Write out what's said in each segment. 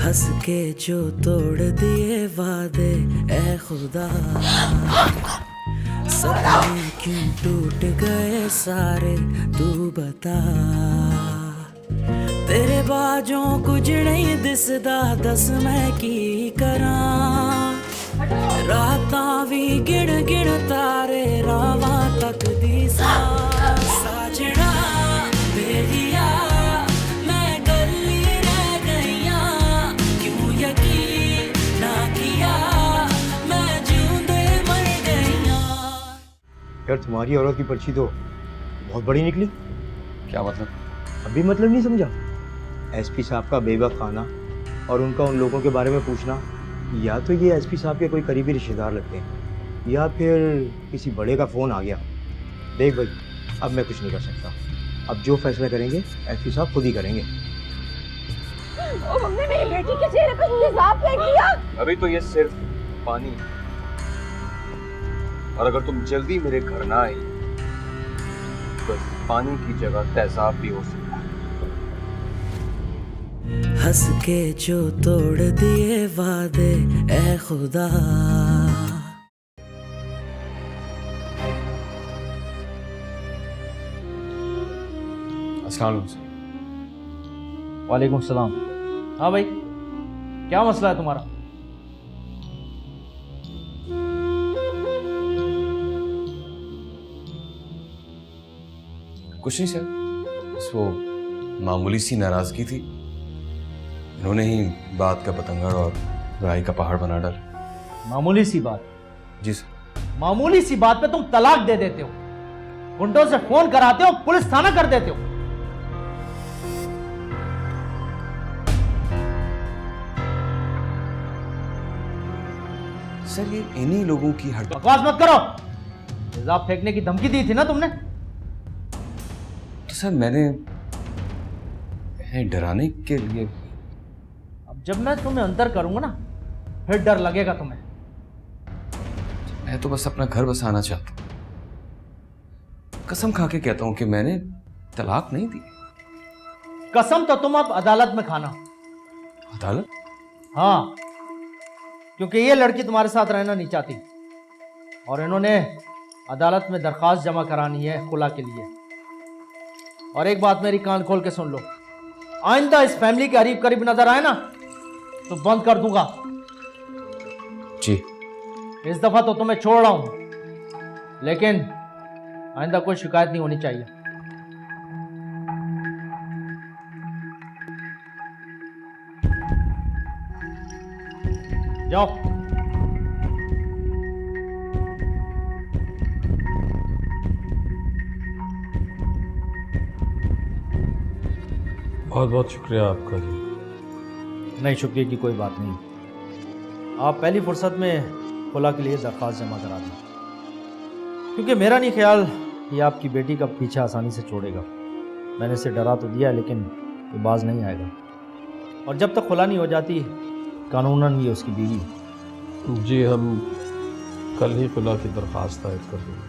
हंस के जो तोड़ दिए वादे ए खुदा, सपने क्यों टूट गए सारे तू बता। तेरे बाजों कुछ नहीं दिसदा, दस मैं की करा। रातां भी गिण गिण तारे रावां तक दी साजना बेलिया। मैं गली रह गईया, क्यों यकीन ना किया, मैं जिऊंदे मर गईया। यार तुम्हारी औरत की पर्ची तो बहुत बड़ी निकली। क्या मतलब? अभी मतलब नहीं समझा? एसपी साहब का बेवक खाना और उनका उन लोगों के बारे में पूछना, या तो ये एसपी साहब के कोई करीबी रिश्तेदार लगते हैं या फिर किसी बड़े का फ़ोन आ गया। देख भाई, अब मैं कुछ नहीं कर सकता। अब जो फैसला करेंगे एसपी साहब खुद ही करेंगे। ओ मम्मी, मेरी बेटी के चेहरे पर तेजाब फेंक दिया। अभी तो ये सिर्फ पानी है, और अगर तुम जल्दी मेरे घर ना आई तो पानी की जगह तेजाब भी हो सकता है। हंस के जो तोड़ दिए वादे ए खुदा। अस्सलाम वालेकुम सलाम। हाँ भाई, क्या मसला है तुम्हारा? कुछ नहीं सर, बस वो मामूली सी नाराजगी थी। इन्होंने ही बात का पतंगड़ और राई का पहाड़ बना डाला। मामूली सी बात? जी सर। मामूली सी बात पे तुम तलाक दे देते हो, गुंडों से फोन कराते हो, पुलिस थाना कर देते हो। सर ये इन्हीं लोगों की हरकत। बकवास मत करो। तेजाब फेंकने की धमकी दी थी ना तुमने? तो सर मैंने डराने के लिए। अब जब मैं तुम्हें अंदर करूंगा ना, फिर डर लगेगा तुम्हें। मैं तो बस अपना घर बसाना चाहता हूँ। कसम खा के कहता हूं कि मैंने तलाक नहीं दी। कसम तो तुम अब अदालत में खाना। अदालत? हाँ, क्योंकि ये लड़की तुम्हारे साथ रहना नहीं चाहती और इन्होंने अदालत में दरख्वास्त जमा करानी है खुला के लिए। और एक बात मेरी कान खोल के सुन लो, आइंदा इस फैमिली के करीब करीब नजर आए ना तो बंद कर दूंगा। जी। इस दफा तो तुम्हें छोड़ रहा हूं, लेकिन आइंदा कोई शिकायत नहीं होनी चाहिए। जाओ। बहुत बहुत शुक्रिया आपका जी। नहीं, शुक्रिया की कोई बात नहीं। आप पहली फुर्सत में खुला के लिए दरख्वास्त जमा करा दें, क्योंकि मेरा नहीं ख्याल ये आपकी बेटी का पीछा आसानी से छोड़ेगा। मैंने इसे डरा तो दिया, लेकिन ये बाज नहीं आएगा। और जब तक खुला नहीं हो जाती, कानूनन ये उसकी बीवी। जी, हम कल ही खुला की दरख्वास्त दायर कर देंगे।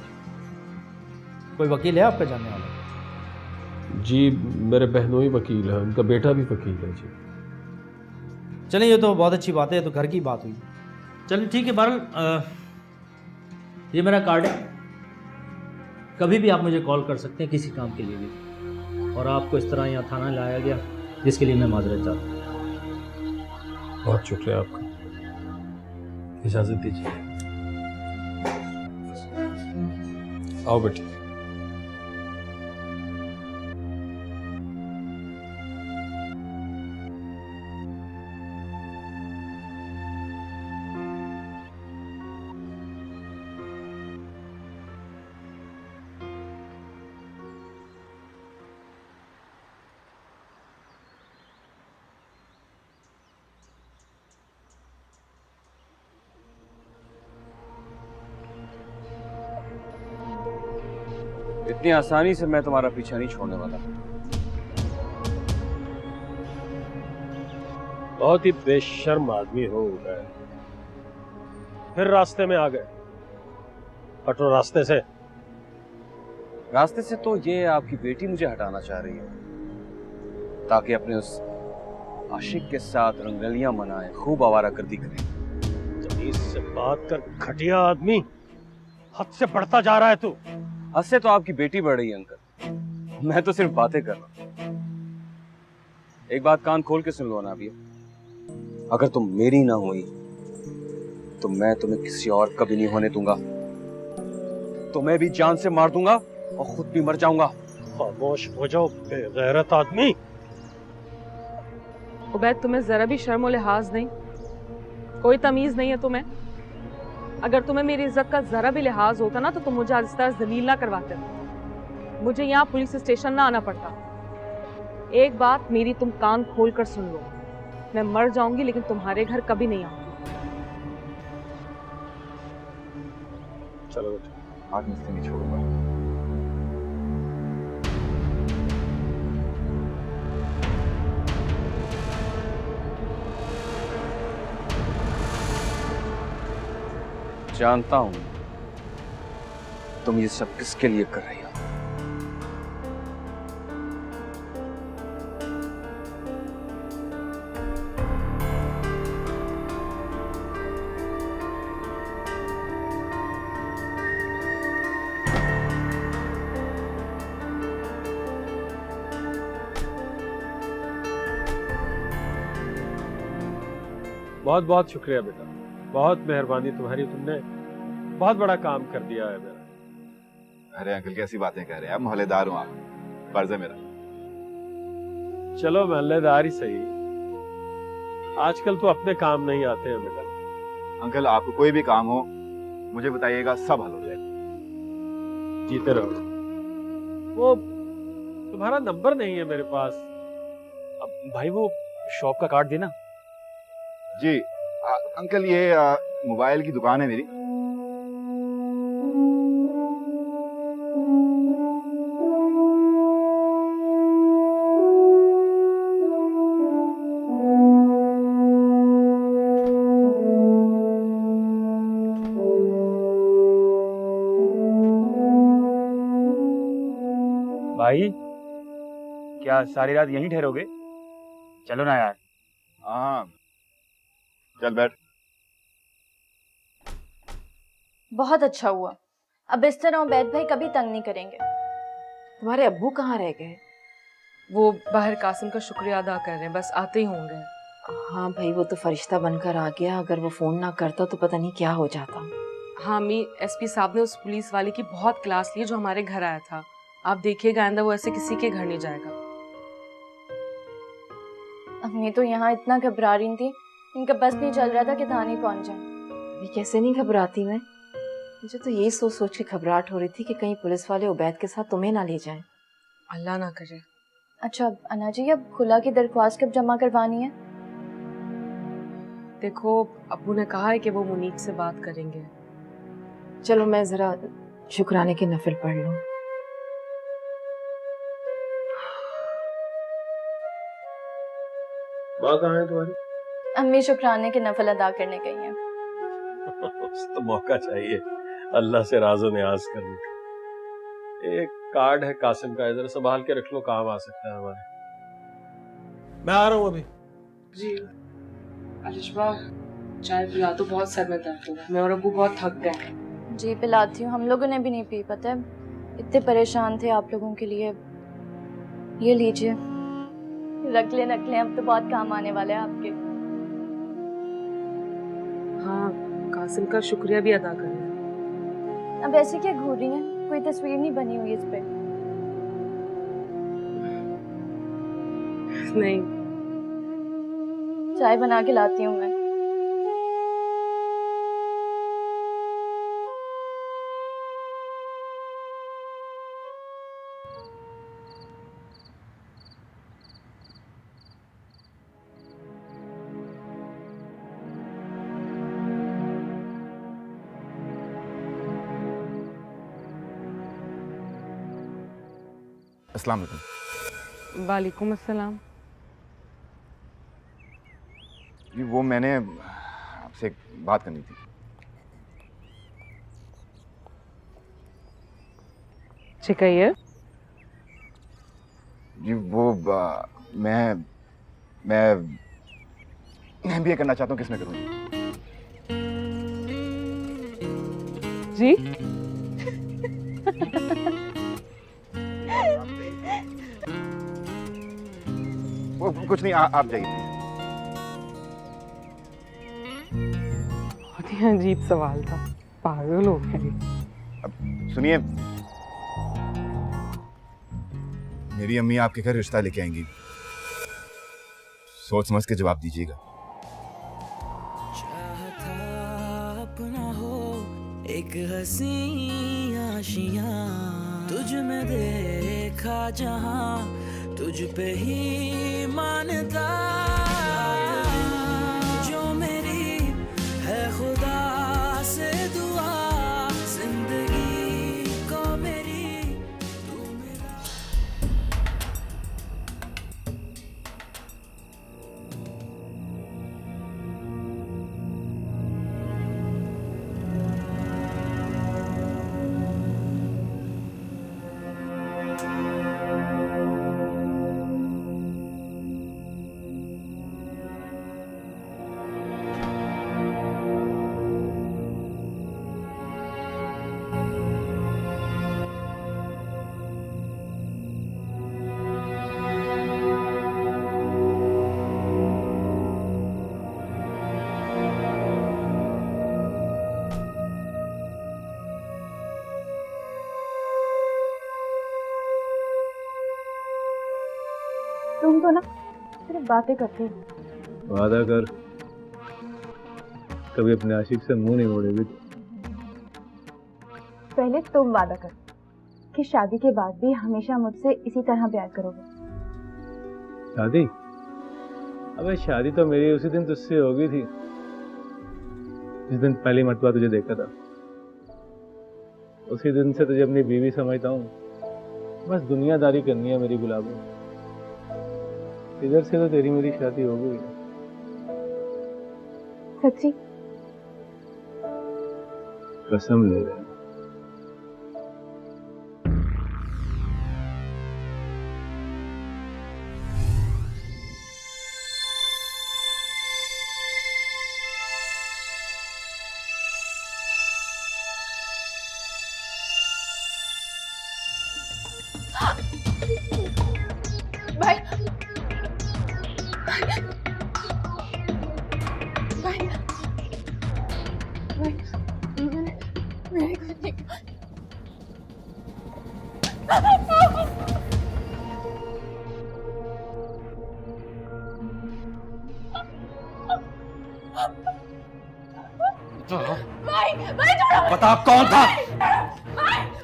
कोई वकील है आपका जानने वाला? जी, मेरे बहनोई वकील है, उनका बेटा भी वकील है जी। चलिए, ये तो बहुत अच्छी बात है, ये तो घर की बात हुई। चलिए ठीक है। बहरहाल ये मेरा कार्ड है, कभी भी आप मुझे कॉल कर सकते हैं किसी काम के लिए भी। और आपको इस तरह यहाँ थाना लाया गया, जिसके लिए मैं माजरत चाहता हूँ। बहुत शुक्रिया आपका, इजाज़त दीजिए। आओ बेटी। इतनी आसानी से मैं तुम्हारा पीछा नहीं छोड़ने वाला। बहुत ही बेशर्म आदमी हो गए, फिर रास्ते में आ गए। हटो रास्ते से। रास्ते से तो ये आपकी बेटी मुझे हटाना चाह रही है, ताकि अपने उस आशिक के साथ रंगलियां मनाए, खूब आवारागर्दी करें। तमीज से बात कर घटिया आदमी, हद से बढ़ता जा रहा है तू। हद से तो आपकी बेटी बढ़ रही है अंकल, मैं तो सिर्फ बातें कर रहा हूं। एक बात कान खोल के सुन लो ना अभी, अगर तुम मेरी ना हुई तो मैं तुम्हें किसी और कभी नहीं होने दूंगा। तुम्हें भी जान से मार दूंगा और खुद भी मर जाऊंगा। खामोश हो जाओ बेगैरत आदमी। उबैद, तुम्हें जरा भी शर्म और लिहाज नहीं, कोई तमीज नहीं है तुम्हें? अगर तुम्हें मेरी इज्जत का जरा भी लिहाज होता ना तो तुम मुझे आज इस तरह जलील ना करवाते, मुझे यहाँ पुलिस स्टेशन ना आना पड़ता। एक बात मेरी तुम कान खोल कर सुन लो, मैं मर जाऊंगी लेकिन तुम्हारे घर कभी नहीं आऊंगी। चलो बेटा, आज मुझसे नहीं छोड़ूंगा। जानता हूं तुम ये सब किसके लिए कर रही हो। बहुत बहुत शुक्रिया बेटा, बहुत मेहरबानी तुम्हारी, तुमने बहुत बड़ा काम कर दिया है मेरा। अरे अंकल कैसी बातें कह रहे हैं आप, मोहल्लेदार हूँ आप, फर्ज है मेरा। चलो मोहल्लेदार ही सही, आजकल तो अपने काम नहीं आते हैं बेटा। अंकल आपको कोई भी काम हो मुझे बताइएगा, सब हल हो जाएगा। जीते रहो। वो तुम्हारा नंबर नहीं है मेरे पास। अब भाई वो शॉप का कार्ड देना। जी अंकल ये मोबाइल की दुकान है मेरी। भाई क्या सारी रात यहीं ठहरोगे? चलो ना यार। हाँ चल बैठ। बहुत अच्छा हुआ, अब इस तरह उबैद भाई कभी तंग नहीं करेंगे। तुम्हारे अब्बू कहाँ रह गए? वो बाहर कासिम का शुक्रिया अदा कर रहे हैं, बस आते ही होंगे। हाँ भाई, वो तो फरिश्ता बनकर आ गया, अगर वो फोन ना करता तो पता नहीं क्या हो जाता। हाँ अम्मी, एसपी साहब ने उस पुलिस वाले की बहुत क्लास ली जो हमारे घर आया था। आप देखिएगा आइंदा वो ऐसे किसी के घर नहीं जाएगा। अम्मी तो यहाँ इतना घबरा रही थी, इनका बस नहीं चल रहा था कि थाने पहुंच जाए। अभी कैसे नहीं घबराती मैं, मुझे तो यही सोच सोच के घबराहट हो रही थी कि कहीं पुलिस वाले उबैद के साथ तुम्हें ना ले जाएं। अल्लाह ना करे। अच्छा अन्ना जी, अब खुला की दरख्वास्त कब जमा करवानी है? देखो अब्बू ने कहा है कि वो मुनीब से बात करेंगे। चलो मैं जरा शुक्राने के नफिल पढ़ लूं। माँ कहाँ है तुम्हारी? अम्मी शुक्राने के नफल अदा करने गई हैं। तो मौका चाहिए अल्लाह से राज़ो नियाज करने का। एक कार्ड है कासिम का, इधर संभाल के रख लो, काम आ सकता है हमारे। मैं आ रहा हूँ अभी। जी अलिशबा, चाय पिला तो, बहुत सर में दर्द हो रहा है, मैं और अब्बू बहुत थक गए। जी पिलाती हूँ, हम लोगों ने भी नहीं पी, पता है इतने परेशान थे आप लोगों के लिए। ये लीजिए, रख ले, अब तो बहुत काम आने वाले हैं आपके। हाँ कासिम का शुक्रिया भी अदा करें। अब ऐसे क्या घूर रही हैं, कोई तस्वीर नहीं बनी हुई इस पे? नहीं, चाय बना के लाती हूँ मैं। अस्सलाम वालेकुम। वालेकुम अस्सलाम। जी वो मैंने आपसे एक बात करनी थी। जी कहिए। जी वो मैं MBA करना चाहता हूँ, किसमें करूँ जी वो कुछ नहीं, आप जाइए। बहुत ही अजीब सवाल था, पागल हो गए। अब सुनिए, मेरी अम्मी आपके घर रिश्ता लेके आएंगी, सोच समझ के जवाब दीजिएगा। चाहता अपना हो एक हंसी आशियां, तुझ में देखा जहां तुझ पे ही मानता, जो मेरी है खुदा से दुआ, जिंदगी को मेरी तू मेरा। तुम तो ना सिर्फ बातें करते हो। वादा कर, कभी अपने आशिक से मुंह नहीं मोड़ेगी। पहले तुम वादा कर कि शादी के बाद भी हमेशा मुझसे इसी तरह प्यार करोगे। शादी? अबे शादी तो मेरी उसी दिन तुझसे हो गई थी, जिस दिन पहली मर्तबा तुझे देखा था। उसी दिन से तुझे अपनी बीवी समझता हूँ। बस दुनियादारी करनी है मेरी गुलाबो। इधर से तो तेरी मेरी शादी हो गई। सच्ची? कसम ले रहे हैं। भाई बता कौन था?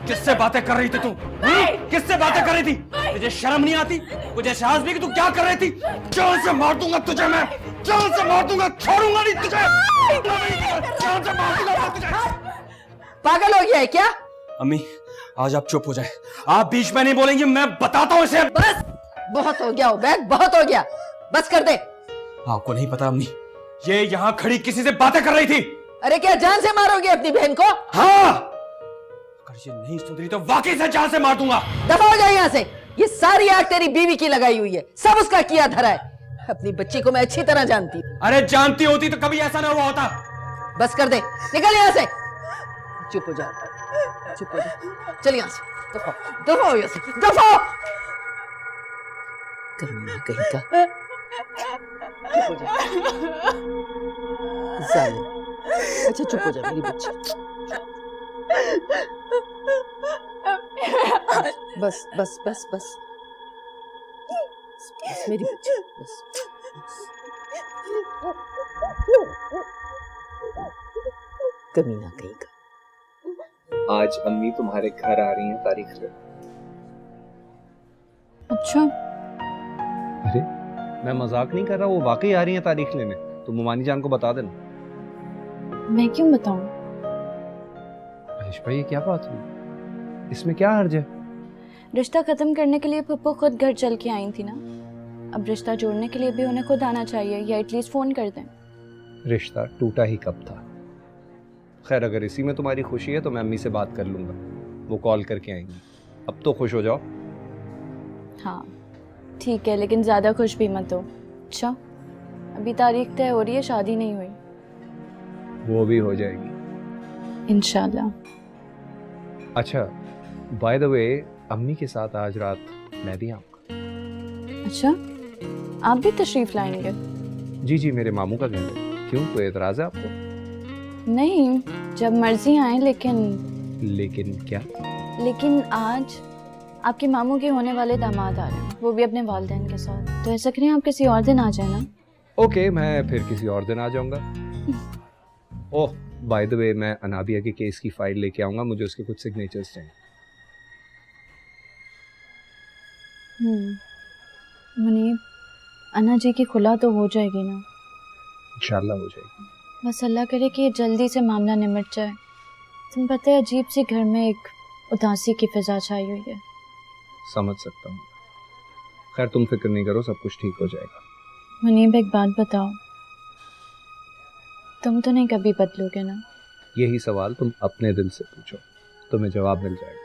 किससे बातें कर रही थी तू? किससे बातें कर रही थी? तुझे शर्म नहीं आती? मुझे एहसास भी कि तू क्या कर रही थी? जान से मार दूंगा तुझे मैं, जान से मार दूंगा, छोड़ूंगा नहीं तुझे, जान से मार दूंगा मैं तुझे। पागल हो गया है क्या? अम्मी आज आप चुप हो जाए, आप बीच में नहीं बोलेंगी, मैं बताता हूँ इसे। बस बहुत हो गया उबैद, बहुत हो गया, बस कर दे। आपको नहीं पता अम्मी, ये यहाँ खड़ी किसी से बातें कर रही थी। अरे क्या जान से मारोगे अपनी बहन को? हाँ, अगर ये नहीं सुधरी तो वाकई से जान से मार दूंगा। दफा हो जाए यहाँ से। ये सारी आग तेरी बीवी की लगाई हुई है, सब उसका किया धरा है। अपनी बच्ची को मैं अच्छी तरह जानती हूँ। अरे जानती होती तो कभी ऐसा ना हुआ होता। बस कर दे, निकल यहाँ से। चुप हो जा, चुप हो जा, चल यहाँ से, दफा दफा हो यहाँ से, दफा। कहीं कहीं का चुप हो जा, जालिम। अच्छा चुप हो जा मेरी बच्ची, बस बस बस बस बस मेरी बच्ची, बस। कमीना कहीं का। आज अम्मी तुम्हारे घर आ रही हैं तारीख से। अच्छा, अरे मैं मजाक नहीं कर रहा, वो वाकई आ रही हैं तारीख लेने। तुम मुमानी जान को बता देना। मैं क्यों बताऊं? महेश भाई ये क्या बात हुई? इसमें क्या हर्ज है? रिश्ता खत्म करने के लिए पप्पू खुद घर चल के आई थी ना। अब रिश्ता जोड़ने के लिए भी उन्हें खुद आना चाहिए, या एटलीस्ट फोन कर दें। रिश्ता टूटा ही कब था? खैर अगर इसी में तुम्हारी खुशी है तो मैं अम्मी से बात कर लूंगा, वो कॉल करके आएंगी। अब तो खुश हो जाओ। हाँ ठीक है, लेकिन ज्यादा खुश भी मत हो। अच्छा अभी तारीख तय हो रही है, शादी नहीं हुई। वो भी हो जाएगी इंशाल्लाह। अच्छा, बाय द वे, अम्मी के साथ आज रात मैं भी आऊँगा। अच्छा, आप भी तशरीफ लाएंगे? जी जी, मेरे मामू का घर है। क्यों, कोई एतराज़ है आपको? नहीं, जब मर्जी आए। लेकिन क्या? लेकिन आज आपके मामू के होने वाले दामाद आ रहे हैं, वो भी अपने वालिदैन के साथ। तो ऐसा करें आप किसी और दिन आ जाए ना। ओके, मैं फिर किसी और दिन आ जाऊंगा। ओह, बाय द वे, मैं अनाबिया के केस की फाइल लेके आऊंगा, मुझे उसके कुछ सिग्नेचर्स चाहिए। मुनीब, अन्ना जी की खुला तो हो जाएगी ना? इंशाल्लाह हो जाएगी। बस अल्लाह करे कि जल्दी से मामला निमट जाए। तुम पता है, अजीब सी घर में एक उदासी की फिजा छाई हुई है। समझ सकता हूँ। खैर, तुम फिक्र नहीं करो, सब कुछ ठीक हो जाएगा। मुनीब, एक बात बताओ, तुम तो नहीं कभी बदलोगे ना? यही सवाल तुम अपने दिल से पूछो, तुम्हें जवाब मिल जाएगा।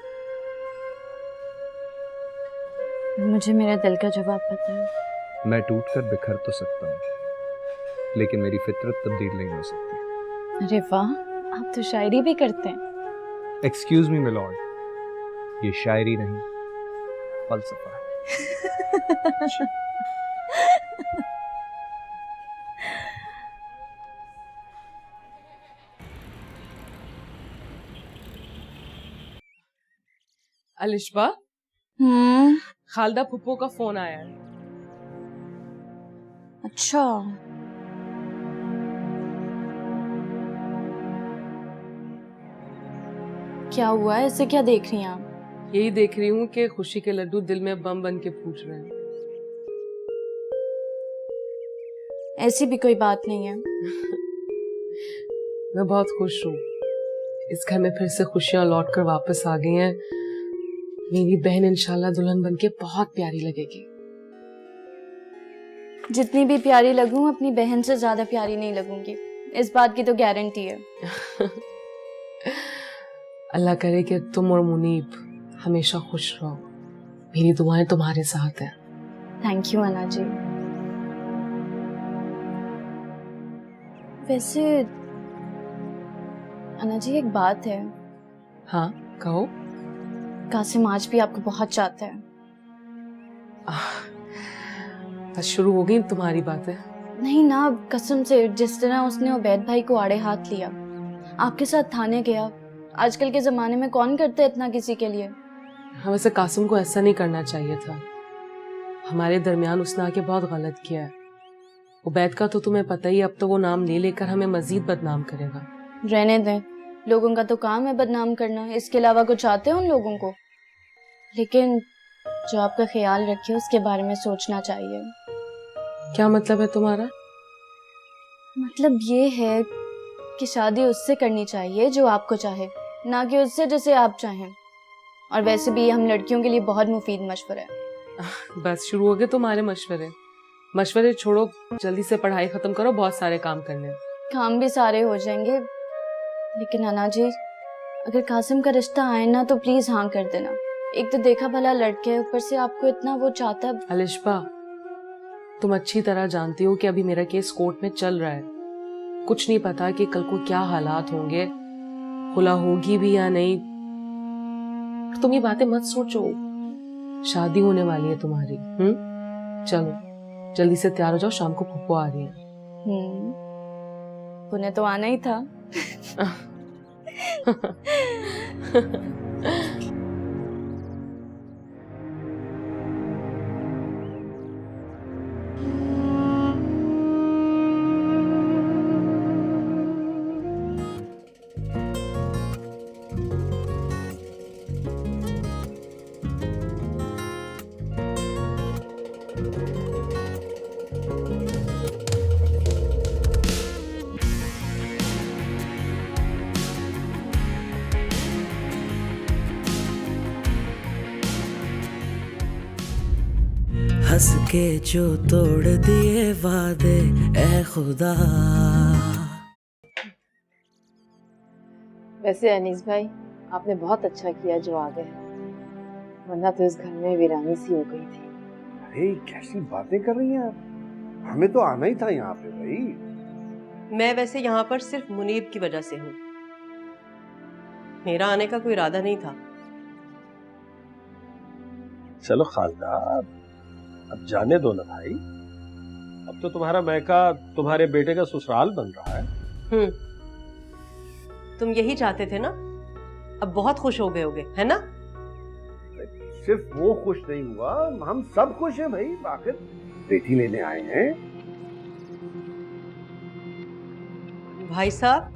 मुझे मेरे दिल का जवाब पता है। मैं टूट कर बिखर तो सकता हूँ, लेकिन मेरी फितरत तब्दील नहीं हो सकती। अरे वाह, आप तो शायरी भी करते हैं। एक्सक्यूज मी माय लॉर्ड, ये शायरी नहीं, फलसफा है। अलिशबा, खालदा फुप्पो का फोन आया है। अच्छा, क्या हुआ है? इसे क्या देख रही हैं आप? यही देख रही हूँ कि खुशी के लड्डू दिल में बम बन के फूट रहे हैं। ऐसी भी कोई बात नहीं है। मैं बहुत खुश हूँ, इस घर में फिर से खुशियाँ लौट कर वापस आ गई हैं। मेरी बहन इंशाल्लाह दुल्हन बनके बहुत प्यारी लगेगी। जितनी भी प्यारी लगूं, अपनी बहन से ज्यादा प्यारी नहीं लगूंगी, इस बात की तो गारंटी है। अल्लाह करे कि तुम और मुनीब हमेशा खुश रहो। मेरी दुआएं तुम्हारे साथ हैं। थैंक यू अन्ना जी। वैसे अन्ना जी, एक बात है। हाँ, कहो। कासिम आज भी आपको बहुत चाहता है। बस शुरू हो गई तुम्हारी बातें। नहीं ना, कसम से, जिस तरह उसने उबैद भाई को आड़े हाथ लिया, आपके साथ थाने गया। आजकल के जमाने में कौन करता है इतना किसी के लिए? हाँ, वैसे कासिम को ऐसा नहीं करना चाहिए था। हमारे दरमियान उसने आके बहुत गलत किया है। उबैद का तो तुम्हें पता ही, अब तो वो नाम ले लेकर हमें मजीद बदनाम करेगा। रहने दें, लोगों का तो काम है बदनाम करना, इसके अलावा कुछ आते हैं उन लोगों को? लेकिन जो आपका ख्याल रखे उसके बारे में सोचना चाहिए। क्या मतलब है तुम्हारा? मतलब ये है कि शादी उससे करनी चाहिए जो आपको चाहे, ना कि उससे जिसे आप चाहें। और वैसे भी ये हम लड़कियों के लिए बहुत मुफीद मशवरा है। बस शुरू हो गए तुम्हारे मशवरे। मशवरे छोड़ो, जल्दी से पढ़ाई खत्म करो, बहुत सारे काम करने हैं। काम भी सारे हो जाएंगे, लेकिन अन्ना जी, अगर कासिम का रिश्ता आए ना तो प्लीज हाँ कर देना। एक तो देखा भला लड़के, ऊपर से आपको इतना वो चाहता है। अलिशबा, तुम अच्छी तरह जानती हो कि अभी मेरा केस कोर्ट में चल रहा है। कुछ नहीं पता कि कल को क्या हालात होंगे, खुला होगी भी या नहीं। तुम ये बातें मत सोचो, शादी होने वाली है तुम्हारी। चलो जल्दी से तैयार हो जाओ, शाम को फुप्पो आ रही है। उन्हें तो आना ही था। हंस के जो तोड़ दिए वादे ए खुदा। वैसे अनीस भाई, आपने बहुत अच्छा किया जो आ गए, वरना तो इस घर में वीरानी सी हो गई थी। अरे कैसी बातें कर रही हैं आप? हमें तो आना ही था यहाँ पे भाई। मैं वैसे यहाँ पर सिर्फ मुनीब की वजह से हूँ, मेरा आने का कोई इरादा नहीं था। चलो खालदा, अब जाने दो ना भाई। अब तो तुम्हारा मैका तुम्हारे बेटे का ससुराल बन रहा है। तुम यही चाहते थे ना, अब बहुत खुश हो गए होगे, है ना? सिर्फ वो खुश नहीं हुआ, हम सब खुश हैं भाई। आखिर बेटी लेने आए हैं। भाई साहब,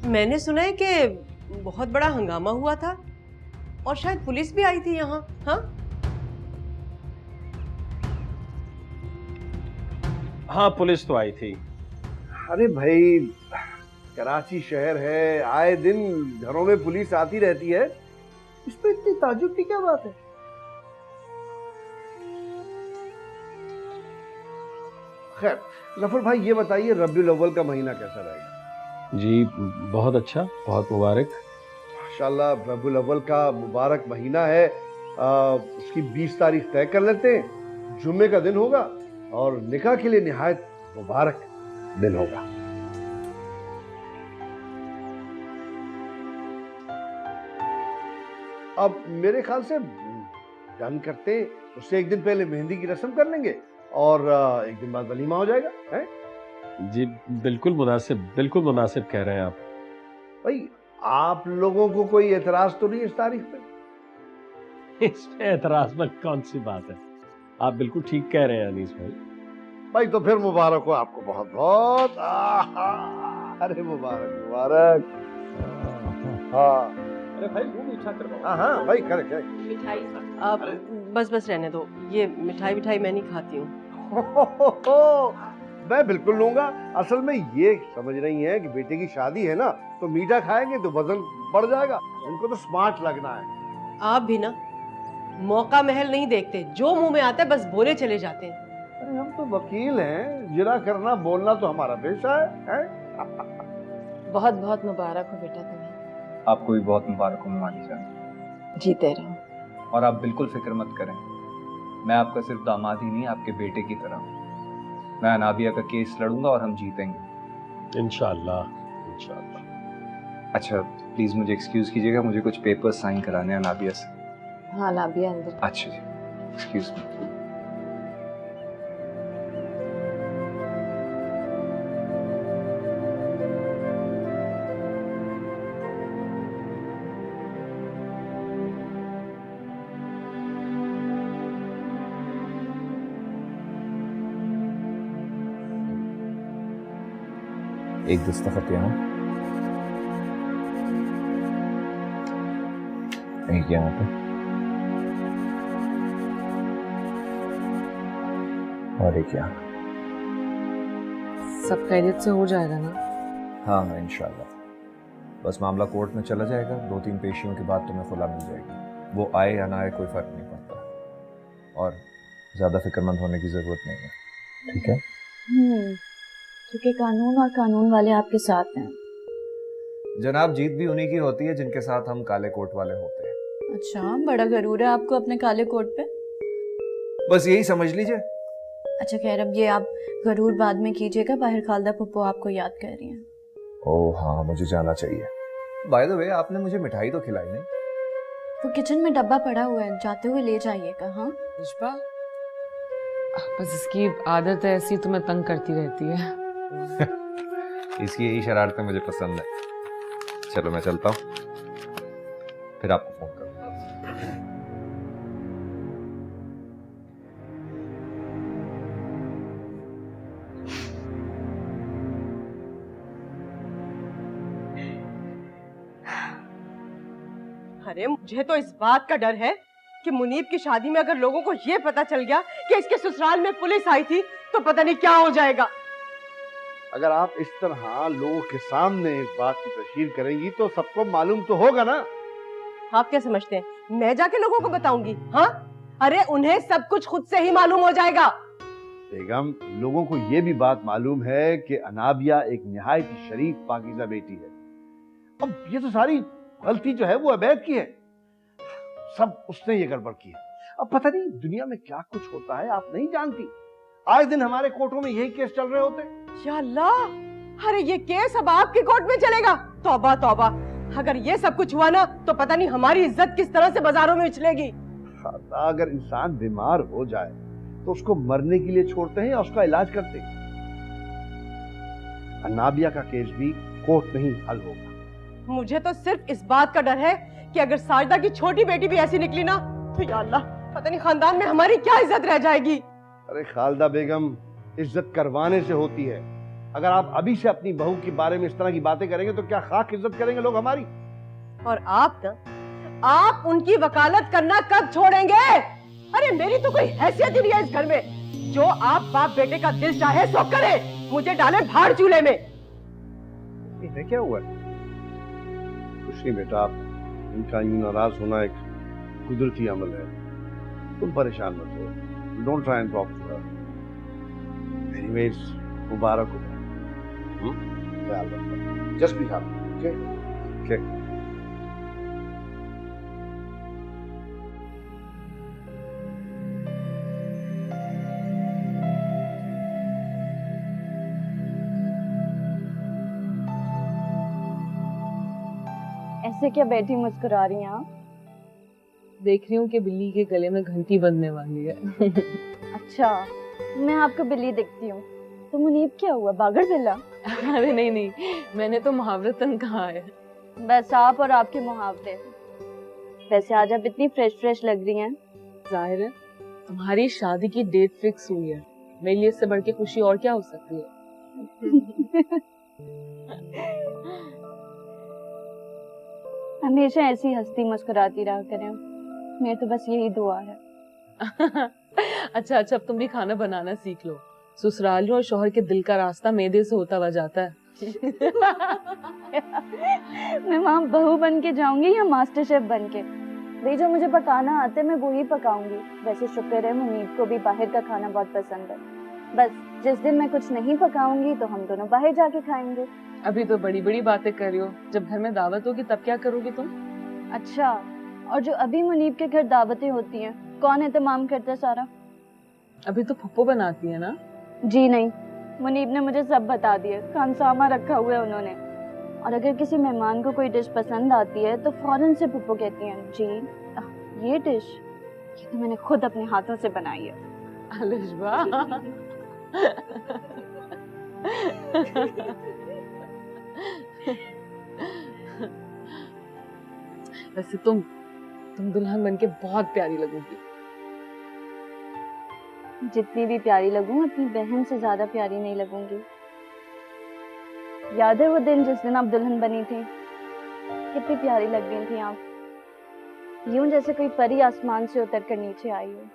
मैंने सुना है कि बहुत बड़ा हंगामा हुआ था और शायद पुलिस भी आई थी यहाँ। हाँ हाँ, पुलिस तो आई थी। अरे भाई, कराची शहर है, आए दिन घरों में पुलिस आती रहती है, इस पे इतनी ताज्जुब की क्या बात है? खैर जफर भाई, ये बताइए रबीउल अव्वल का महीना कैसा रहेगा? जी बहुत अच्छा, बहुत मुबारक। माशाल्लाह, रबीउल अव्वल का मुबारक महीना है। उसकी 20 तारीख तय कर लेते हैं, जुम्मे का दिन होगा और निकाह के लिए निहायत मुबारक दिन होगा। अब मेरे ख्याल से डन करते हैं, उससे एक दिन पहले मेहंदी की रस्म कर लेंगे और एक दिन बाद वलीमा हो जाएगा, है? जी बिल्कुल मुनासिब कह रहे हैं आप। भाई, आप लोगों को कोई एतराज तो नहीं इस तारीख पे? इसमें एतराज में कौन सी बात है, आप बिल्कुल ठीक कह रहे हैं अनीस भाई। भाई तो फिर मुबारक हो आपको बहुत बहुत। अरे मुबारक मुबारक। हाँ अरे भाई वो मीठा करवाओ। हाँ भाई, करे करे। मिठाई अब बस रहने दो, ये मिठाई मैं नहीं खाती हूँ। मैं बिल्कुल लूंगा। असल में ये समझ रही हैं कि बेटे की शादी है ना, तो मीठा खाएंगे तो वजन बढ़ जाएगा, इनको तो स्मार्ट लगना है। आप भी ना मौका महल नहीं देखते, जो मुंह में आता है बस बोले चले जाते हैं। अरे हम तो वकील हैं, जिरा करना बोलना तो हमारा पेशा है? बहुत बहुत मुबारक हो बेटा तुम्हें। आपको भी बहुत मुबारक हो माली जान। जीते रहो। और आप बिल्कुल फिक्र मत करें, मैं आपका सिर्फ दामाद ही नहीं, आपके बेटे की तरह। मैं अनाबिया का केस लड़ूंगा और हम जीतेंगे इंशाल्लाह इंशाल्लाह। अच्छा प्लीज मुझे एक्सक्यूज कीजिएगा, मुझे कुछ पेपर्स साइन कराने हैं अनाबिया से। हाँ अनाबिया अंदर। अच्छा जी, एक्सक्यूज मी। एक दस्तखत यहाँ, एक यहाँ पे और एक यहाँ। सब खैरियत से हो जाएगा ना? हाँ हाँ इंशाल्लाह। बस मामला कोर्ट में चला जाएगा, 2-3 पेशियों के बाद तुम्हें खुला मिल जाएगी। वो आए या ना आए कोई फर्क नहीं पड़ता, और ज़्यादा फिक्रमंद होने की ज़रूरत नहीं है, ठीक है? क्योंकि कानून और कानून वाले आपके साथ हैं। जनाब, जीत भी उन्हीं की होती है जिनके साथ हम काले कोट वाले होते हैं। अच्छा, बड़ा गरूर है आपको अपने काले कोट पे। बस यही समझ लीजिए। अच्छा खैर, अब ये आप गरूर बाद में कीजिएगा, बाहर खालदा पप्पो आपको याद कर रही हैं। ओह हाँ, मुझे जाना चाहिए। बाय द वे, आपने मुझे मिठाई तो खिलाई नहीं? वो किचन में डब्बा पड़ा हुआ है, जाते हुए ले जाइएगा। हाँ पुष्पा, बस इसकी आदत है ऐसी, तुम्हें तंग करती रहती है। इसकी यही शरारतें मुझे पसंद है। चलो मैं चलता हूँ, फिर आपको फोन करूँगा। अरे मुझे तो इस बात का डर है कि मुनीब की शादी में अगर लोगों को ये पता चल गया कि इसके ससुराल में पुलिस आई थी तो पता नहीं क्या हो जाएगा। अगर आप इस तरह लोगों के सामने एक बात की तशहीर करेंगी तो सबको मालूम तो होगा ना। आप क्या समझते हैं मैं जाके लोगों को बताऊंगी? हाँ, अरे उन्हें सब कुछ खुद से ही मालूम हो जाएगा। बेगम, लोगों को ये भी बात मालूम है कि अनाबिया एक निहायत शरीफ पाकीज़ा बेटी है। अब ये तो सारी गलती जो है वो अवैध की है, सब उसने ये गड़बड़ की है। अब पता नहीं दुनिया में क्या कुछ होता है, आप नहीं जानती। आए दिन हमारे कोर्टों में यही केस चल रहे होते। या अल्लाह, अरे ये केस अब आपकी कोर्ट में चलेगा? तौबा तौबा, अगर ये सब कुछ हुआ ना तो पता नहीं हमारी इज्जत किस तरह से बाजारों में उछलेगी। अगर इंसान बीमार हो जाए तो उसको मरने के लिए छोड़ते हैं या उसका इलाज करते हैं? नाबिया का केस भी कोर्ट में ही हल होगा। मुझे तो सिर्फ इस बात का डर है कि अगर साजदा की छोटी बेटी भी ऐसी निकली ना तो या अल्लाह, पता नहीं खानदान में हमारी क्या इज्जत रह जाएगी। अरे खालदा बेगम, इज्जत करवाने से होती है। अगर आप अभी से अपनी बहू के बारे में इस तरह की बातें करेंगे तो क्या खाक इज्जत करेंगे लोग हमारी? और आप ना, आप उनकी वकालत करना कब छोड़ेंगे? अरे मेरी तो कोई हैसियत ही नहीं है इस घर में। जो आप बाप बेटे का दिल चाहे सो करे, मुझे डाले भाड़ चूल्हे में। ये क्या हुआ? कुछ नहीं बेटा, आप इनका यूं नाराज होना एक कुदरती अमल है। तुम परेशान मत हो। Don't try and talk to her. Anyways, मुबारक हो। ख्याल रखना। Just be happy, okay? Okay. ऐसे क्या बैठी मुस्कुरा रही हैं आप? देख रही हूँ कि बिल्ली के गले में घंटी बंधने वाली है। अच्छा, मैं आपको बिल्ली दिखती हूँ तो मुनीब क्या हुआ, बागर बिल्ला? अरे नहीं नहीं, मैंने तो मुहावरतन कहा है। बस आप और आपके मुहावरे। वैसे आज आप इतनी फ्रेश फ्रेश लग रही हैं। जाहिर है तुम्हारी शादी की डेट फिक्स हुई है, मेरे लिए इससे बढ़ के खुशी और क्या हो सकती है। हमेशा ऐसी हंसती मुस्कुराती रहा करें, मेरी तो बस यही दुआ है। अच्छा अच्छा, अब तुम भी खाना बनाना सीख लो। ससुरालियों और शौहर के दिल का रास्ता मैदे से होता हुआ जाता है। मैं वहाँ बहू बन के जाऊंगी या मास्टर शेफ बन के? भाई जो मुझे पकाना आते मैं वो ही पकाऊंगी। वैसे शुक्र है मुनीब को भी बाहर का खाना बहुत पसंद है। बस जिस दिन मैं कुछ नहीं पकाऊंगी तो हम दोनों बाहर जाके खाएंगे। अभी तो बड़ी बड़ी बातें कर रही हो, जब घर में दावत होगी तब क्या करोगी तुम? अच्छा, और जो अभी मुनीब के घर दावतें होती हैं, कौन एहतमाम करता है सारा? अभी तो पप्पू बनाती है ना? जी नहीं, मुनीब ने मुझे सब बता दिया। खानसामा रखा हुआ है उन्होंने। और अगर किसी मेहमान को कोई डिश पसंद आती है तो फौरन से पप्पू कहती हैं, जी ये डिश ये तो मैंने खुद अपने हाथों से बनाई है। अलिशबा। वैसे तुम दुल्हन बनके बहुत प्यारी लगोगी। जितनी भी प्यारी लगूं, अपनी बहन से ज्यादा प्यारी नहीं लगूंगी। याद है वो दिन जिस दिन आप दुल्हन बनी थी? कितनी प्यारी लग रही थी आप, यूं जैसे कोई परी आसमान से उतर कर नीचे आई हो।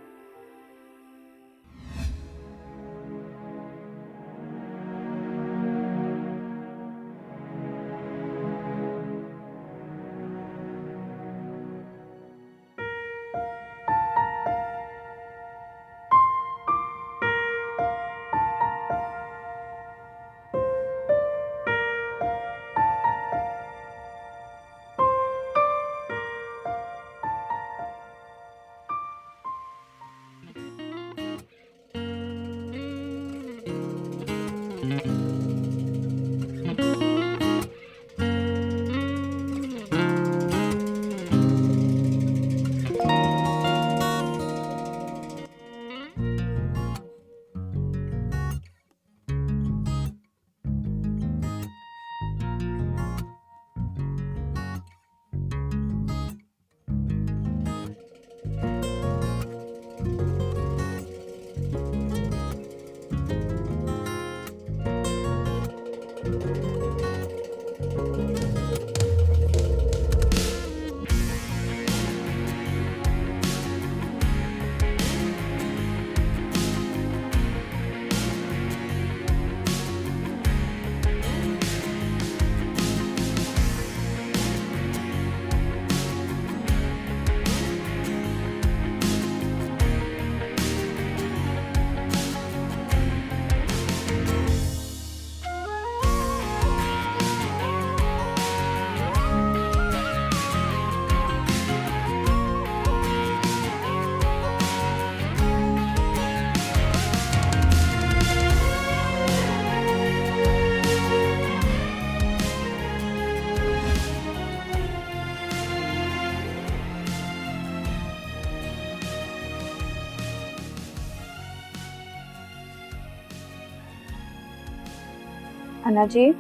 अन्ना जी,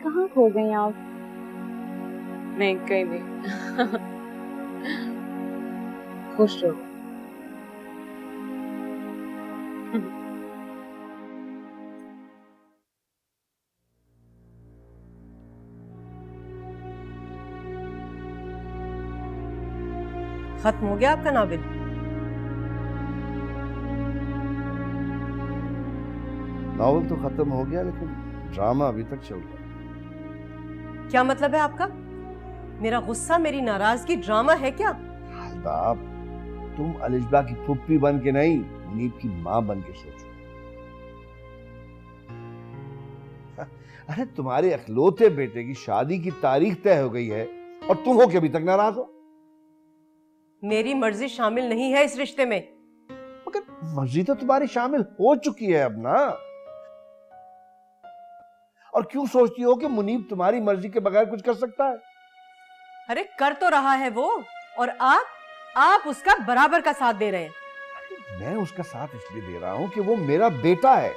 कहाँ खो गई आप? नहीं, कहीं नहीं। खुश रहो। खत्म हो गया आपका नावल? नॉवल तो खत्म हो गया, लेकिन ड्रामा अभी तक चल रहा है। क्या मतलब है आपका? मेरा गुस्सा, मेरी नाराजगी ड्रामा है क्या? खालदा, तुम अलिशबा की फुप्पी बन के नहीं, मुनीब की माँ बन के सोचो। अरे तुम्हारे अखलौते बेटे की शादी की तारीख तय हो गई है और तुम हो के अभी तक नाराज हो। मेरी मर्जी शामिल नहीं है इस रिश्ते में। मगर मर्जी तो तुम्हारी शामिल हो चुकी है अब ना। और क्यों सोचती हो कि मुनीब तुम्हारी मर्जी के बगैर कुछ कर सकता है? अरे कर तो रहा है वो, और आप उसका बराबर का साथ दे रहे हैं। मैं उसका साथ इसलिए दे रहा हूं कि वो मेरा बेटा है,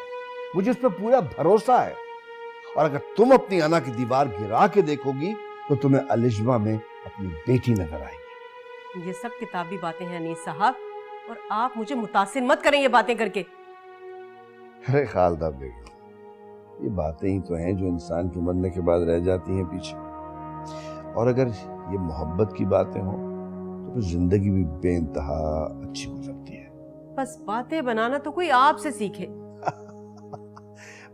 मुझे उस पर पूरा भरोसा है। और अगर तुम अपनी अना की दीवार गिरा के देखोगी तो तुम्हें अलिशबा में अपनी बेटी नजर आएगी। ये सब किताबी बातें हैं अनीस साहब, और आप मुझे मुतासिर मत करें ये बातें करके। अरे खालदा बेगम, ये बातें ही तो हैं जो इंसान के मरने के बाद रह जाती हैं पीछे। और अगर ये मोहब्बत की बातें हों तो फिर जिंदगी भी बेइंतहा अच्छी गुजरती है। बस बातें बनाना तो कोई आपसे सीखे।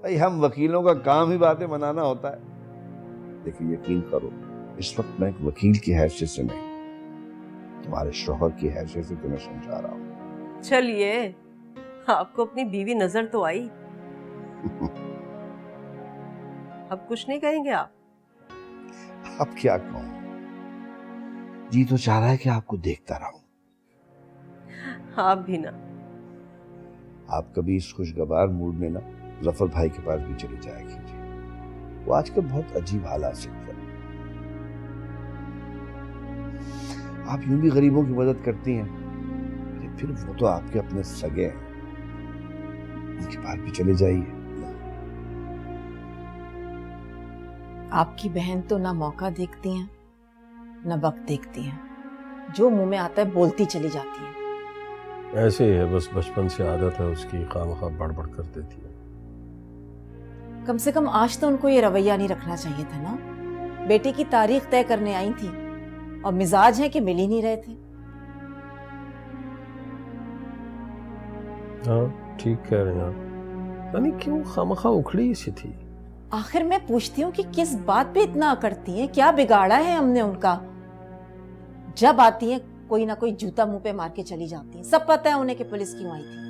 भाई, हम वकीलों का काम ही बातें बनाना होता है। देखिए, यकीन करो, इस वक्त मैं एक वकील की हैसियत से नहीं, तुम्हारे शौहर की हैसियत से तुम्हें समझा रहा हूँ। चलिए, आपको अपनी बीवी नजर तो आई। अब कुछ नहीं कहेंगे आप? अब क्या कहूँ, जी तो चाह रहा है कि आपको देखता रहूं। आप भी ना। आप कभी इस खुशगवार मूड में ना जफर भाई के पास भी चले जाया कीजिए। वो आजकल बहुत अजीब हालात से गुजर। आप यूं भी गरीबों की मदद करती हैं, फिर वो तो आपके अपने सगे हैं, उनके पास भी चले जाइए। आपकी बहन तो ना मौका देखती हैं ना वक्त देखती हैं, जो मुंह में आता है बोलती चली जाती है। ऐसे ही है, बस बचपन से आदत है उसकी, खामखा बड़बड़ कर देती है। कम से कम आज तो उनको ये रवैया नहीं रखना चाहिए था ना। बेटे की तारीख तय करने आई थी और मिजाज है कि मिल ही नहीं रहे थे। हाँ, ठीक कह रहे हैं आप। यानी क्यों खामखा उखड़ी सी थी। आखिर मैं पूछती हूँ कि किस बात पे इतना अकड़ती हैं? क्या बिगाड़ा है हमने उनका? जब आती हैं कोई ना कोई जूता मुंह पे मार के चली जाती हैं। सब पता है उन्हें कि पुलिस क्यों आई थी।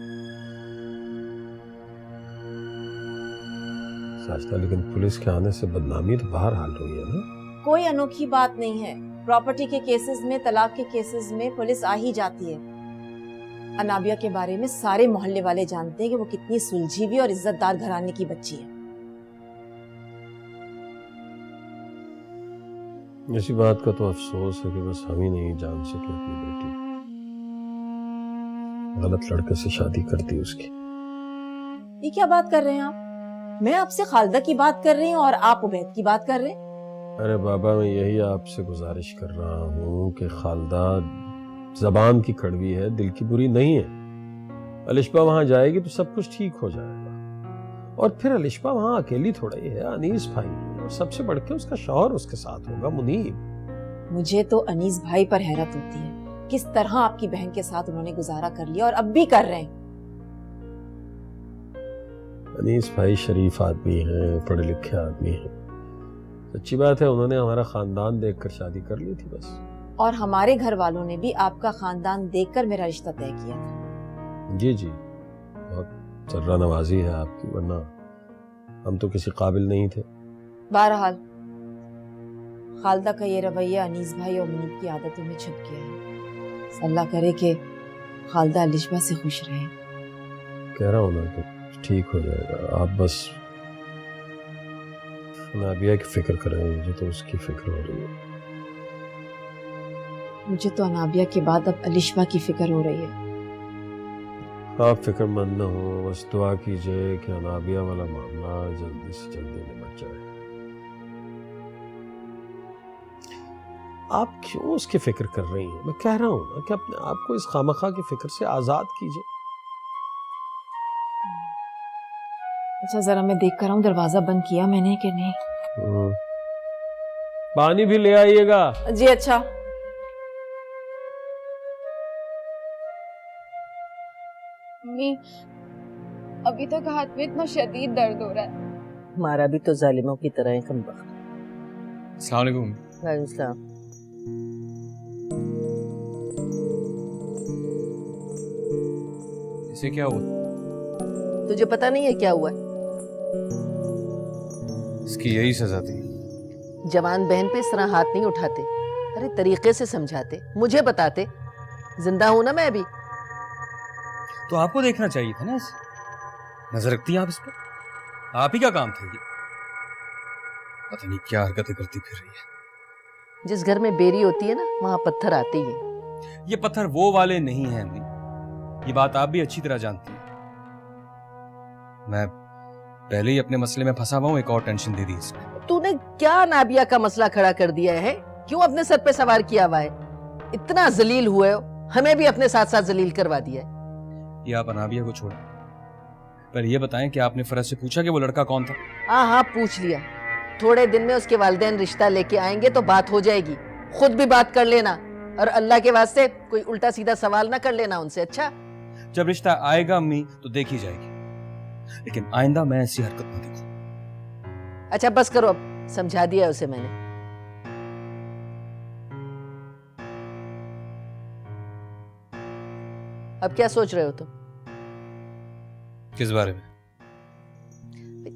साजदा, लेकिन पुलिस के आने से बदनामी तो बाहर हाल हुई है ना। कोई अनोखी बात नहीं है। प्रॉपर्टी के केसेस में, तलाक के केसेस में पुलिस आ ही जाती है। अनाबिया के बारे में सारे मोहल्ले वाले जानते हैं कि वो कितनी सुलझी हुई और इज्जतदार घराने की बच्ची है। इसी बात का तो अफसोस है कि बस हम ही नहीं जान सके अपनी बेटी। गलत लड़के से शादी कर दी उसकी। ये क्या बात कर रहे हैं आप? मैं आपसे खालदा की बात कर रही हूँ और आप उबैद की बात कर रहे हैं। अरे बाबा, मैं यही आपसे गुजारिश कर रहा हूँ कि खालदा जबान की कड़वी है, दिल की बुरी नहीं है। अलिशबा वहां जाएगी तो सब कुछ ठीक हो जाएगा। और फिर अलिशबा वहां अकेली थोड़ा ही है, अनीस भाई है, और सबसे बढ़ के उसका शौहर उसके साथ होगा, मुनीब। मुझे तो अनीस भाई पर हैरत होती है, किस तरह आपकी बहन के साथ उन्होंने गुजारा कर लिया और अब भी कर रहे हैं। अनीस भाई शरीफ आदमी है, पढ़े लिखे आदमी है। अच्छी बात है, उन्होंने हमारा खानदान देखकर शादी कर ली थी बस। और हमारे घर वालों ने भी आपका खानदान देखकर मेरा रिश्ता तय किया था। जी जी, बहुत सर्रा नवाजी है आपकी, वरना हम तो किसी काबिल नहीं थे। बहरहाल खालदा का ये रवैया अनीस भाई और मुनीब की आदतों में छुप गया है। अल्लाह करे कि खालदा अलिशबा से खुश रहे। कह रहा हूँ ना कि ठीक हो जाएगा। आप बस नाबिया की फिक्र करें, मुझे तो उसकी फिक्र हो रही है। मुझे तो अनाबिया के बाद अब अलिशबा की फिक्र हो रही है। आप फिक्रमंद न हो, बस दुआ कीजिए कि अनाबिया वाला मामला जल्दी से जल्दी निपट जाए। आप क्यों उसकी फिक्र कर रही हैं? मैं कह रहा हूं ना कि अपने आप को इस खामखा की फिक्र से आजाद कीजिए। अच्छा जरा मैं देख कर आऊं दरवाजा बंद किया मैंने कि नहीं। पानी भी ले आइएगा। जी अच्छा। मम्मी, अभी तक हाथ में इतना शदीद दर्द हो रहा है। हमारा भी तो जालिमों की तरह है कम वक्त। अस्सलाम वालेकुम। वालेकुम सलाम। इसे क्या हुआ? तुझे पता नहीं है क्या हुआ है? इसकी यही सजा थी। जवान बहन पे इस तरह हाथ नहीं उठाते। अरे तरीके से समझाते, मुझे बताते। जिंदा हूं ना मैं अभी। तो आपको देखना चाहिए था ना इसे। नजर रखती हैं आप इस पर? आप ही का काम था ये। पता नहीं क्या हरकतें करती फिर रही है। जिस घर में बेरी होती है ना, वहां पत्थर आते ही हैं। ये पत्थर वो वाले नहीं हैं अम्मी। ये बात आप भी अच्छी तरह जानती हैं। मैं पहले ही अपने मसले में फंसा हुआ हूं, एक और टेंशन दे दी इसने। तूने क्या नाबिया का मसला खड़ा कर दिया है? क्यों अपने सर पे सवार किया हुआ है? इतना जलील हुए हो, हमें भी अपने साथ साथ जलील करवा दिया है। ये आप अनाबिया को छोड़ें, पर ये बताएं कि आपने फरज से पूछा कि वो लड़का कौन था? हाँ हाँ पूछ लिया। थोड़े दिन में उसके वालिदैन रिश्ता लेके आएंगे तो बात हो जाएगी। खुद भी बात कर लेना, और अल्लाह के वास्ते कोई उल्टा सीधा सवाल ना कर लेना उनसे। अच्छा, जब रिश्ता आएगा अम्मी तो देखी जाएगी, लेकिन आइंदा मैं ऐसी हरकत नहीं देखूं। अच्छा बस करो, अब समझा दिया उसे मैंने। अब क्या सोच रहे हो तुम? किस बारे में?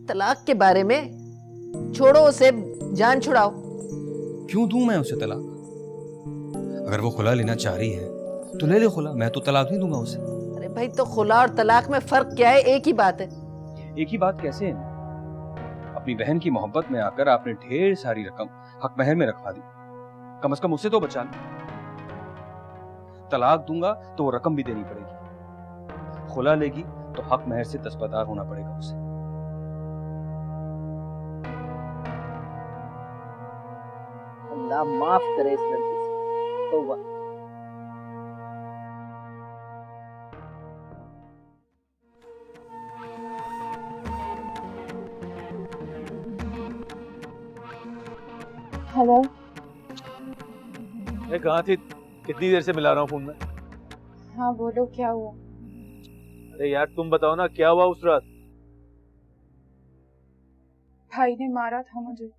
तलाक के बारे में। छोड़ो उसे, जान छुड़ाओ। क्यों दूं मैं उसे तलाक? अगर वो खुला लेना चाह रही है तो ले ले खुला, मैं तो तलाक नहीं दूंगा उसे। अरे भाई, तो खुला और तलाक में फर्क क्या है? एक ही बात है। एक ही बात कैसे है? अपनी बहन की मोहब्बत में आकर आपने ढेर सारी रकम हक महर में रखवा दी। कम से कम उसे तो बचा लो। तलाक दूंगा तो वो रकम भी देनी पड़ेगी। खुला लेगी तो हक महर से दस्तबरदार होना पड़ेगा उसे। अल्लाह माफ करे इस लड़की से। तौबा। हेलो, कहाँ थी? कितनी देर से मिला रहा हूँ फोन में। हाँ बोलो, क्या हुआ? अरे यार तुम बताओ ना, क्या हुआ उस रात? भाई ने मारा था मुझे।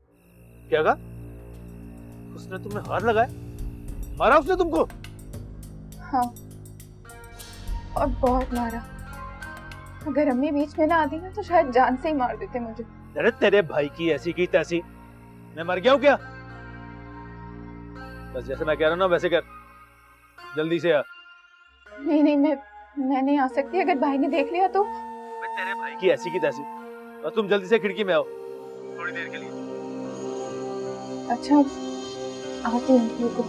क्या कहा? उसने तुम्हें हाथ लगाया? मारा उसने तुमको? हाँ, और बहुत मारा। अगर अम्मी बीच में ना आती ना तो शायद जान से ही मार देते मुझे। अरे तेरे भाई की ऐसी की तैसी, मैं मर गया हूँ क्या? बस जैसे मैं कह रहा हूँ ना वैसे कर, जल्दी से आ। नहीं नहीं, मैं नहीं आ सकती। अगर भाई ने देख लिया तो। मैं तेरे भाई की ऐसी की तैसी, बस तुम जल्दी से खिड़की में आओ थोड़ी देर के लिए। अच्छा, आती हूँ, रुको।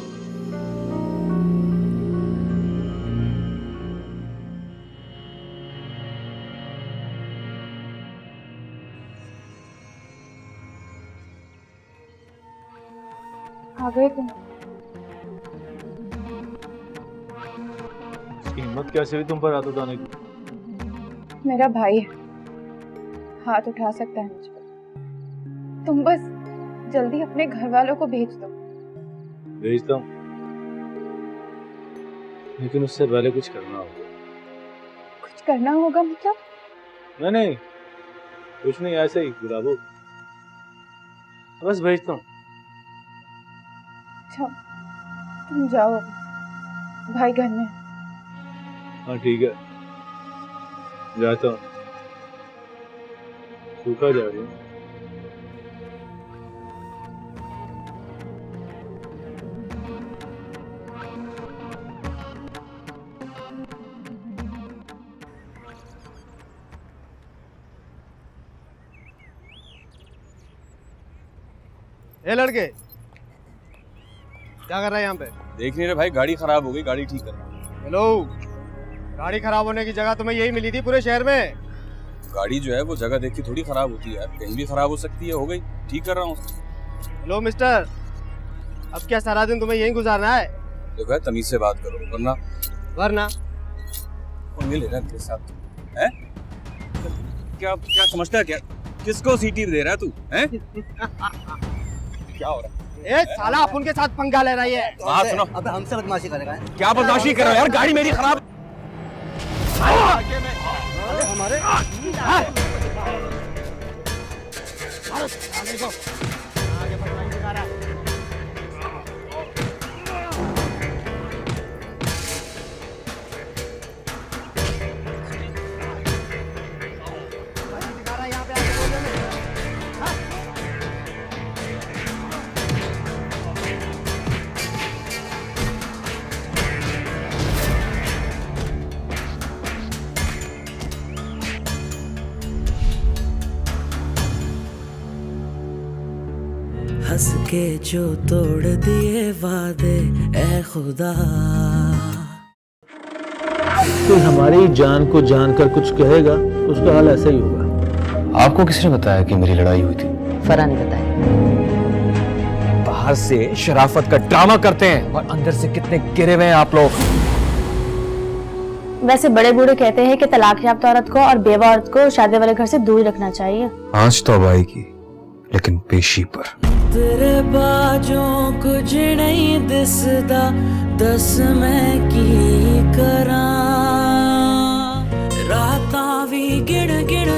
आ गए तुम? इसकी हिम्मत कैसे हुई तुम पर हाथ उठाने की? मेरा भाई है, हाथ उठा सकता है मुझे पर। तुम बस जल्दी अपने घर वालों को भेज दो। भेजता हूँ, लेकिन उससे पहले कुछ करना होगा। कुछ करना होगा मतलब? नहीं, कुछ नहीं, ऐसे ही गुलाबो, बस भेजता हूँ। अच्छा, तुम जाओ अभी, भाई घर में। हाँ ठीक है, जाता हूँ। सूखा जा रही हूँ। ए लड़के, क्या कर रहा है यहाँ पे? देख नहीं रहे भाई, गाड़ी खराब हो गई, गाड़ी ठीक कर। हेलो, गाड़ी खराब होने की जगह तुम्हें यही मिली थी पूरे शहर में? गाड़ी जो है वो जगह देख के थोड़ी खराब होती है यार, कहीं भी खराब हो सकती है। हो गई, ठीक कर रहा हूँ। लो मिस्टर, अब क्या सारा दिन तुम्हें यहीं गुजारना है? देखो यार, तमीज से बात करो वरना वरना कौन ये ले रहा है तेरे साथ? हैं? क्या क्या समझता है क्या? किसको सीटी दे रहा है तू? हैं? क्या हो रहा है? ए साला अपन के साथ पंगा ले रही है। बात सुनो। अबे हमसे बदमाशी करेगा? क्या बदमाशी कर रहे हो यार? गाड़ी मेरी खराब। हमारे हंस के जो तोड़ दिए वादे ए खुदा। कोई हमारी जान को जानकर कुछ कहेगा तो उसका हाल ऐसा ही होगा। आपको किसने बताया कि मेरी लड़ाई हुई थी? फरहान ने बताया। बाहर से शराफत का ड्रामा करते हैं और अंदर से कितने गिरे हुए हैं आप लोग। वैसे बड़े बूढ़े कहते हैं कि तलाकयाफ्ता औरत को और बेवा औरत को शादी वाले घर से दूर ही रखना चाहिए। आज तो अब आएगी, लेकिन पेशी पर। तेरे बाजों कुछ नहीं दिसदा, दस मैं की करा। रातां भी गिण गिण